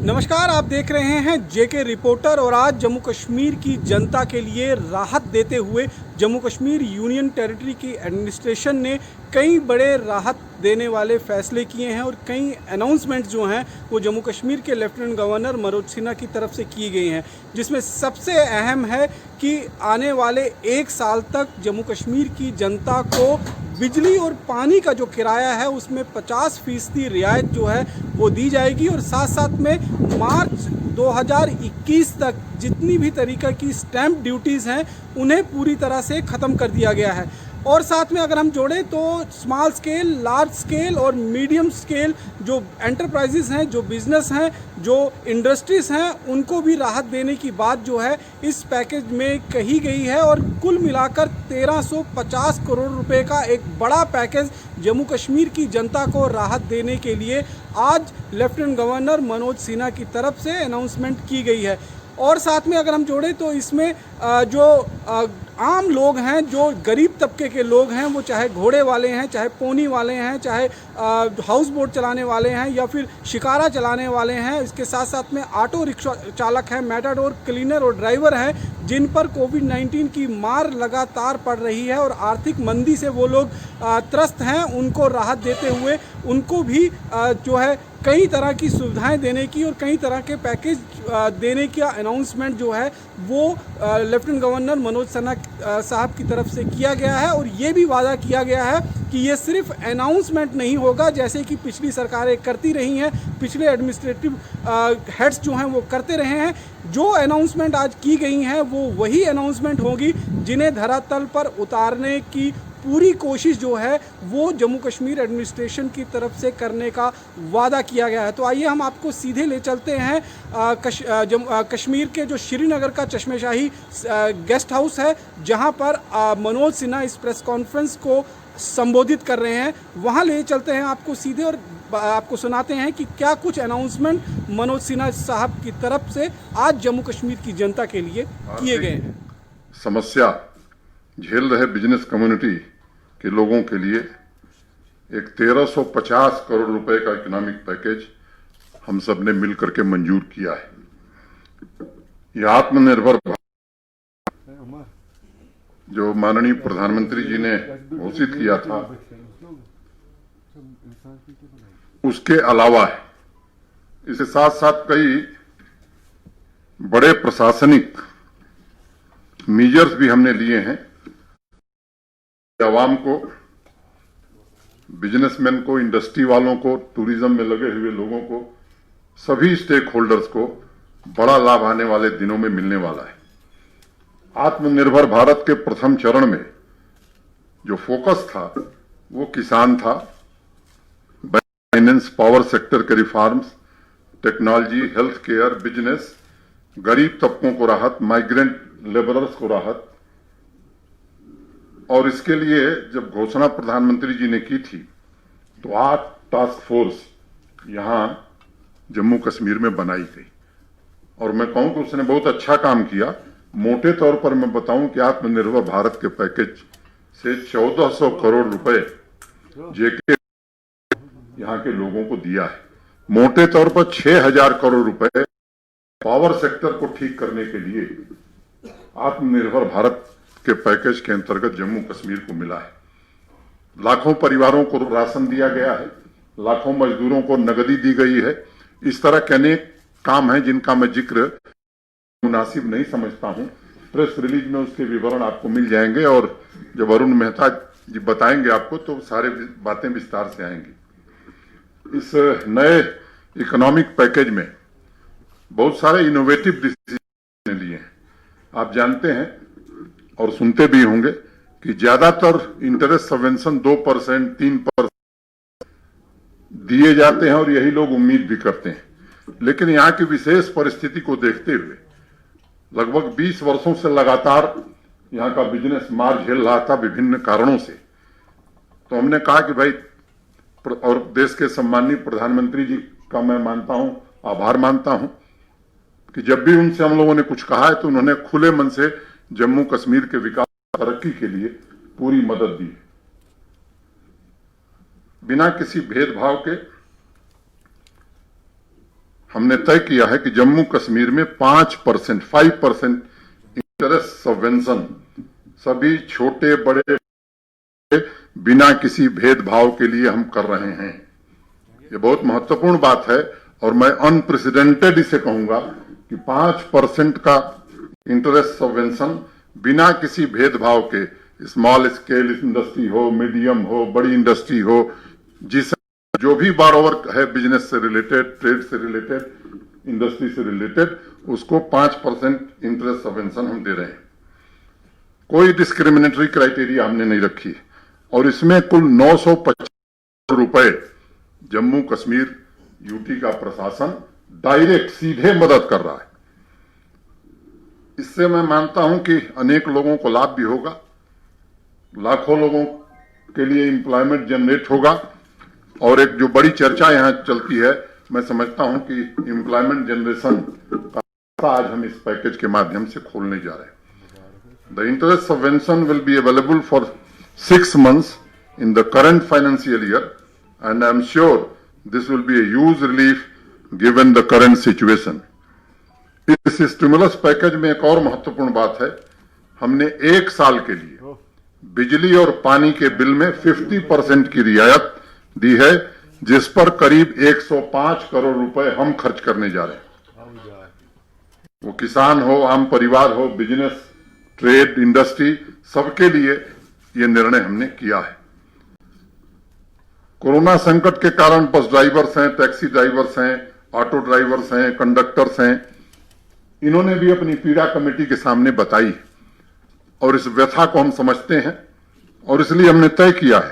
नमस्कार, आप देख रहे हैं जेके रिपोर्टर। और आज जम्मू कश्मीर की जनता के लिए राहत देते हुए जम्मू कश्मीर यूनियन टेरिटरी की एडमिनिस्ट्रेशन ने कई बड़े राहत देने वाले फैसले किए हैं और कई अनाउंसमेंट जो हैं वो जम्मू कश्मीर के लेफ्टिनेंट गवर्नर मनोज सिन्हा की तरफ से की गई हैं, जिसमें सबसे अहम है कि आने वाले 1 साल तक जम्मू कश्मीर की जनता को बिजली और पानी का जो किराया है उसमें 50% रियायत जो है वो दी जाएगी। और साथ साथ में मार्च 2021 तक जितनी भी तरीक़ा की स्टैंप ड्यूटीज़ हैं उन्हें पूरी तरह से ख़त्म कर दिया गया है। और साथ में अगर हम जोड़ें तो स्मॉल स्केल, लार्ज स्केल और मीडियम स्केल जो एंटरप्राइजेस हैं, जो बिज़नेस हैं, जो इंडस्ट्रीज़ हैं, उनको भी राहत देने की बात जो है इस पैकेज में कही गई है। और कुल मिलाकर 1350 करोड़ रुपए का एक बड़ा पैकेज जम्मू कश्मीर की जनता को राहत देने के लिए आज लेफ्टिनेंट गवर्नर मनोज सिन्हा की तरफ से अनाउंसमेंट की गई है। और साथ में अगर हम जोड़ें तो इसमें जो आम लोग हैं, जो गरीब तबके के लोग हैं, वो चाहे घोड़े वाले हैं, चाहे पोनी वाले हैं, चाहे हाउस बोट चलाने वाले हैं या फिर शिकारा चलाने वाले हैं, इसके साथ साथ में ऑटो रिक्शा चालक हैं, मैटाडोर क्लीनर और ड्राइवर हैं, जिन पर कोविड-19 की मार लगातार पड़ रही है और आर्थिक मंदी से वो लोग त्रस्त हैं, उनको राहत देते हुए उनको भी जो है कई तरह की सुविधाएं देने की और कई तरह के पैकेज देने का अनाउंसमेंट जो है वो लेफ्टिनेंट गवर्नर मनोज सिन्हा साहब की तरफ से किया गया है। और ये भी वादा किया गया है कि ये सिर्फ अनाउंसमेंट नहीं होगा जैसे कि पिछली सरकारें करती रही हैं, पिछले एडमिनिस्ट्रेटिव हेड्स जो हैं वो करते रहे हैं। जो अनाउंसमेंट आज की गई हैं वो वही अनाउंसमेंट होगी जिन्हें धरातल पर उतारने की पूरी कोशिश जो है वो जम्मू कश्मीर एडमिनिस्ट्रेशन की तरफ से करने का वादा किया गया है। तो आइए हम आपको सीधे ले चलते हैं कश्मीर के जो श्रीनगर का चश्मेशाही गेस्ट हाउस है, जहां पर मनोज सिन्हा इस प्रेस कॉन्फ्रेंस को संबोधित कर रहे हैं। वहां ले चलते हैं आपको सीधे और आपको सुनाते हैं कि क्या कुछ अनाउंसमेंट मनोज सिन्हा साहब की तरफ से आज जम्मू कश्मीर की जनता के लिए किए गए हैं। समस्या झेल रहे बिजनेस कम्युनिटी के लोगों के लिए एक 1350 करोड़ रुपए का इकोनॉमिक पैकेज हम सब ने मिलकर के मंजूर किया है। यह आत्मनिर्भर जो माननीय प्रधानमंत्री जी ने घोषित किया था उसके अलावा है। इसके साथ साथ कई बड़े प्रशासनिक मेजर्स भी हमने लिए हैं। आवाम को, बिजनेसमैन को, इंडस्ट्री वालों को, टूरिज्म में लगे हुए लोगों को, सभी स्टेक होल्डर्स को बड़ा लाभ आने वाले दिनों में मिलने वाला है। आत्मनिर्भर भारत के प्रथम चरण में जो फोकस था वो किसान था, फाइनेंस, पावर सेक्टर के reforms, technology, health care, business, गरीब तबकों को राहत, माइग्रेंट लेबरर्स को राहत। और इसके लिए जब घोषणा प्रधानमंत्री जी ने की थी तो 8 टास्क फोर्स यहां जम्मू कश्मीर में बनाई गई। और मैं कहूं कि उसने बहुत अच्छा काम किया। मोटे तौर पर मैं बताऊं कि आत्मनिर्भर भारत के पैकेज से 1400 करोड़ रुपए जेके यहां के लोगों को दिया है। मोटे तौर पर 6000 करोड़ रुपए पावर सेक्टर को ठीक करने के लिए आत्मनिर्भर भारत के पैकेज के अंतर्गत जम्मू कश्मीर को मिला है। लाखों परिवारों को राशन दिया गया है, लाखों मजदूरों को नगदी दी गई है। इस तरह के अनेक काम हैं जिनका मैं जिक्र मुनासिब नहीं समझता हूं। प्रेस रिलीज में उसके विवरण आपको मिल जाएंगे और जब अरुण मेहता जी बताएंगे आपको तो सारे बातें विस्तार से आएंगी। इस नए इकोनॉमिक पैकेज में बहुत सारे इनोवेटिव डिसीजन लिए हैं। आप जानते हैं और सुनते भी होंगे कि ज्यादातर इंटरेस्ट सबवेंशन 2%, 3% दिए जाते हैं और यही लोग उम्मीद भी करते हैं। लेकिन यहाँ की विशेष परिस्थिति को देखते हुए लगभग 20 वर्षों से लगातार यहाँ का बिजनेस मार झेल रहा था विभिन्न कारणों से। तो हमने कहा कि भाई, और देश के सम्माननीय प्रधानमंत्री जी का मैं मानता हूं, आभार मानता हूं कि जब भी उनसे हम लोगों ने कुछ कहा है तो उन्होंने खुले मन से जम्मू कश्मीर के विकास, तरक्की के लिए पूरी मदद दी। बिना किसी भेदभाव के हमने तय किया है कि जम्मू कश्मीर में 5% इंटरेस्ट सबवेंशन सभी छोटे बड़े बिना किसी भेदभाव के लिए हम कर रहे हैं। ये बहुत महत्वपूर्ण बात है और मैं अनप्रेसिडेंटेड इसे कहूंगा कि 5% का इंटरेस्ट सबवेंशन बिना किसी भेदभाव के, स्मॉल स्केल इंडस्ट्री हो, मीडियम हो, बड़ी इंडस्ट्री हो, जिस जो भी बारोवर है बिजनेस से रिलेटेड, ट्रेड से रिलेटेड, इंडस्ट्री से रिलेटेड, उसको 5% इंटरेस्ट सबवेंशन हम दे रहे हैं। कोई डिस्क्रिमिनेटरी क्राइटेरिया हमने नहीं रखी और इसमें कुल 950 रुपए जम्मू कश्मीर यूटी का प्रशासन डायरेक्ट सीधे मदद कर रहा है। इससे मैं मानता हूं कि अनेक लोगों को लाभ भी होगा, लाखों लोगों के लिए एम्प्लॉयमेंट जनरेट होगा और एक जो बड़ी चर्चा यहां चलती है, मैं समझता हूं कि एम्प्लॉयमेंट जनरेशन का रास्ता आज हम इस पैकेज के माध्यम से खोलने जा रहे हैं। The interest subvention will be available for 6 months in the current financial year and I am sure this will be a huge relief given the current situation. इस स्टिमुलस पैकेज में एक और महत्वपूर्ण बात है, हमने 1 साल के लिए बिजली और पानी के बिल में 50% की रियायत दी है, जिस पर करीब 105 करोड़ रुपए हम खर्च करने जा रहे हैं। वो किसान हो, आम परिवार हो, बिजनेस, ट्रेड, इंडस्ट्री, सबके लिए ये निर्णय हमने किया है। कोरोना संकट के कारण बस ड्राइवर्स हैं, टैक्सी ड्राइवर्स हैं, ऑटो ड्राइवर्स हैं, कंडक्टर्स हैं, इन्होंने भी अपनी पीड़ा कमेटी के सामने बताई और इस व्यथा को हम समझते हैं और इसलिए हमने तय किया है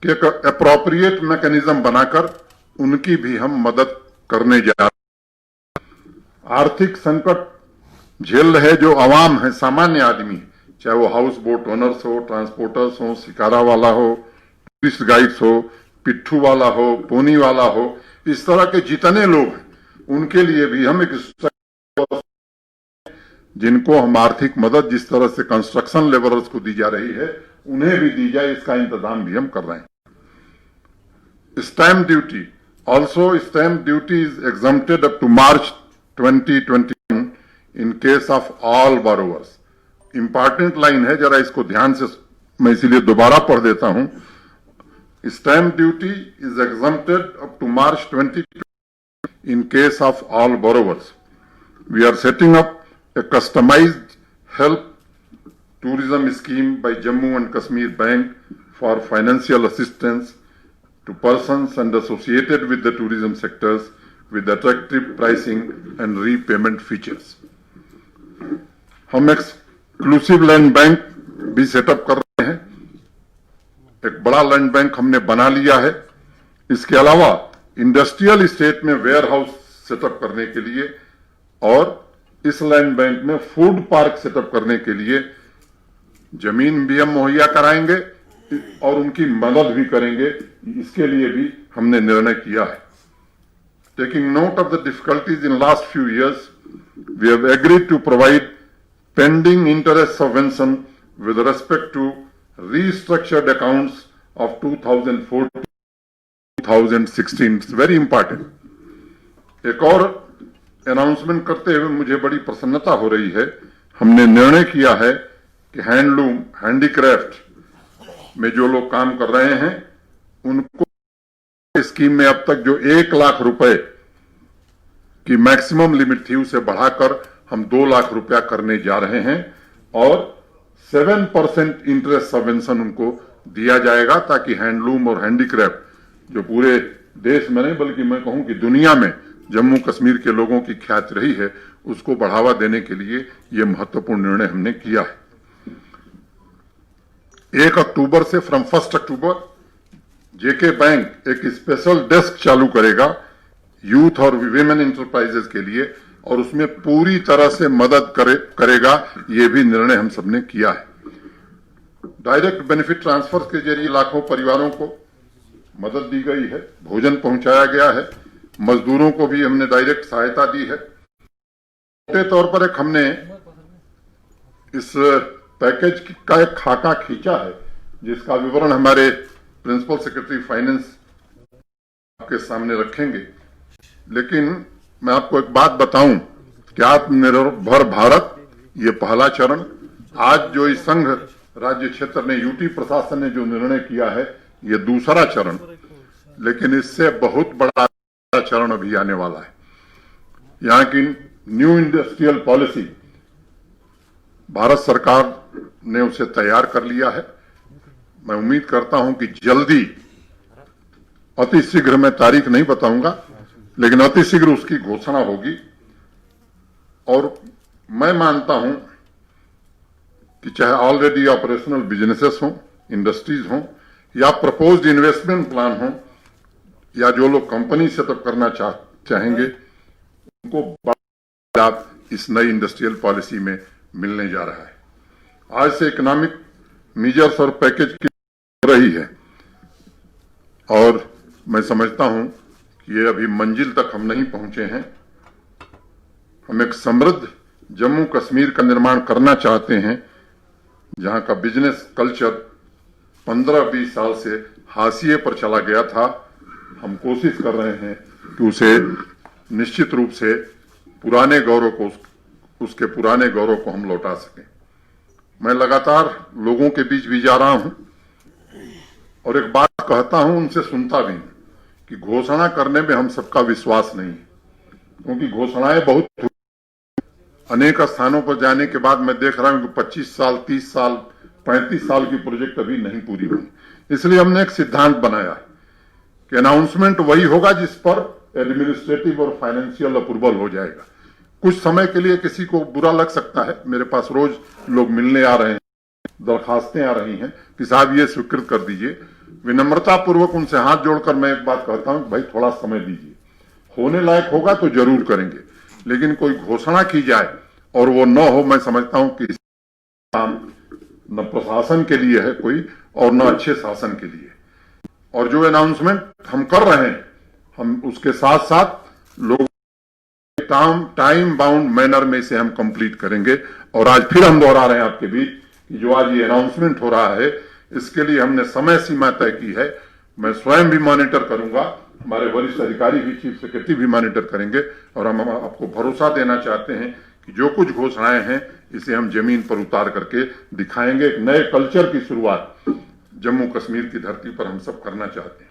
कि एक एप्रोप्रिएट मैकेनिज्म बनाकर उनकी भी हम मदद करने जा रहे हैं। आर्थिक संकट झेल रहे जो आवाम है, सामान्य आदमी, चाहे वो हाउस बोट ओनर्स हो, ट्रांसपोर्टर्स हो, शिकारा वाला हो, टूरिस्ट गाइड्स हो, पिट्ठू वाला हो, पोनी वाला हो, इस तरह के जितने लोग हैं उनके लिए भी हम एक जिनको हम आर्थिक मदद जिस तरह से कंस्ट्रक्शन लेबरर्स को दी जा रही है उन्हें भी दी जाए, इसका इंतजाम भी हम कर रहे हैं। Stamp duty, also stamp duty is exempted up to March 2021 in case of all borrowers. Important line है, जरा इसको ध्यान से मैं इसीलिए दोबारा पढ़ देता हूं। Stamp duty is exempted up to March 2020 in case of all borrowers. We are setting up a customized help tourism scheme by Jammu and Kashmir Bank for financial assistance to persons and associated with the tourism sectors with attractive pricing and repayment features. हम exclusive land bank भी setup कर रहे हैं, एक बड़ा land bank हमने बना लिया है। इसके अलावा इंडस्ट्रियल स्टेट में वेयर हाउस सेटअप करने के लिए और इस लैंड बैंक में फूड पार्क सेटअप करने के लिए जमीन भी हम मुहैया कराएंगे और उनकी मदद भी करेंगे, इसके लिए भी हमने निर्णय किया है। Taking note of the difficulties in last few years, we have agreed to provide pending interest subvention with respect to restructured accounts of 2014 2016. It's very important. एक और अनाउंसमेंट करते हुए मुझे बड़ी प्रसन्नता हो रही है। हमने निर्णय किया है कि हैंडलूम, हैंडीक्राफ्ट में जो लोग काम कर रहे हैं उनको स्कीम में अब तक जो 1 लाख रुपए की मैक्सिमम लिमिट थी उसे बढ़ाकर हम 2 लाख रुपया करने जा रहे हैं और 7% इंटरेस्ट सबवेंशन उनको दिया जाएगा, ताकि हैंडलूम और हैंडीक्राफ्ट जो पूरे देश में नहीं बल्कि मैं कहूं कि दुनिया में जम्मू कश्मीर के लोगों की ख्याति रही है, उसको बढ़ावा देने के लिए यह महत्वपूर्ण निर्णय हमने किया है। 1 अक्टूबर से फ्रॉम 1 अक्टूबर जेके बैंक एक स्पेशल डेस्क चालू करेगा यूथ और विमेन इंटरप्राइजेस के लिए और उसमें पूरी तरह से मदद करेगा। यह भी निर्णय हम सबने किया है। डायरेक्ट बेनिफिट ट्रांसफर के जरिए लाखों परिवारों को मदद दी गई है, भोजन पहुंचाया गया है, मजदूरों को भी हमने डायरेक्ट सहायता दी है। मोटे तौर पर एक हमने इस पैकेज का एक खाका खींचा है जिसका विवरण हमारे प्रिंसिपल सेक्रेटरी फाइनेंस आपके सामने रखेंगे। लेकिन मैं आपको एक बात बताऊं कि आत्मनिर्भर भारत ये पहला चरण, आज जो इस संघ राज्य क्षेत्र ने, यूटी प्रशासन ने जो निर्णय किया है, ये दूसरा चरण, लेकिन इससे बहुत बड़ा चरण अभी आने वाला है। यहाँ की न्यू इंडस्ट्रियल पॉलिसी भारत सरकार ने उसे तैयार कर लिया है। मैं उम्मीद करता हूं कि जल्दी, अति शीघ्र, मैं तारीख नहीं बताऊंगा, लेकिन अति शीघ्र उसकी घोषणा होगी। और मैं मानता हूं कि चाहे ऑलरेडी ऑपरेशनल बिजनेसेस हों, इंडस्ट्रीज हों, या प्रपोज्ड इन्वेस्टमेंट प्लान हो, या जो लोग कंपनी सेटअप करना चाहेंगे, उनको लाभ इस नई इंडस्ट्रियल पॉलिसी में मिलने जा रहा है। आज से इकोनॉमिक मेजर्स और पैकेज की रही है, और मैं समझता हूं कि ये अभी मंजिल तक हम नहीं पहुंचे हैं। हम एक समृद्ध जम्मू कश्मीर का निर्माण करना चाहते हैं, जहां का बिजनेस कल्चर 15-20 साल से हाशिए पर चला गया था। हम कोशिश कर रहे हैं कि उसे निश्चित रूप से पुराने गौरव को, उसके पुराने गौरव को हम लौटा सकें। मैं लगातार लोगों के बीच भी जा रहा हूं और एक बात कहता हूं, उनसे सुनता भी हूं, कि घोषणा करने में हम सबका विश्वास नहीं है, क्योंकि घोषणाएं बहुत अनेक स्थानों पर जाने के बाद मैं देख रहा हूं कि 25 साल, 30 साल, 35 साल की प्रोजेक्ट अभी नहीं पूरी हुई। इसलिए हमने एक सिद्धांत बनाया कि अनाउंसमेंट वही होगा जिस पर एडमिनिस्ट्रेटिव और फाइनेंशियल अप्रूवल हो जाएगा। कुछ समय के लिए किसी को बुरा लग सकता है, मेरे पास रोज लोग मिलने आ रहे हैं, दरखास्तें आ रही हैं कि साहब ये स्वीकृत कर दीजिए। विनम्रता पूर्वक उनसे हाथ जोड़कर मैं एक बात कहता हूं, भाई थोड़ा समय दीजिए, होने लायक होगा तो जरूर करेंगे। लेकिन कोई घोषणा की जाए और वो न हो, मैं समझता हूं कि काम न प्रशासन के लिए है कोई, और न अच्छे शासन के लिए। और जो अनाउंसमेंट हम कर रहे हैं, हम उसके साथ साथ लोग टाइम बाउंड मैनर में इसे हम कंप्लीट करेंगे। और आज फिर हम दोहरा रहे हैं आपके बीच कि जो आज ये अनाउंसमेंट हो रहा है, इसके लिए हमने समय सीमा तय की है। मैं स्वयं भी मॉनिटर करूंगा, हमारे वरिष्ठ अधिकारी भी, चीफ सेक्रेटरी भी मॉनिटर करेंगे, और हम आपको भरोसा देना चाहते हैं कि जो कुछ घोषणाएं हैं इसे हम जमीन पर उतार करके दिखाएंगे। एक नए कल्चर की शुरुआत जम्मू कश्मीर की धरती पर हम सब करना चाहते हैं।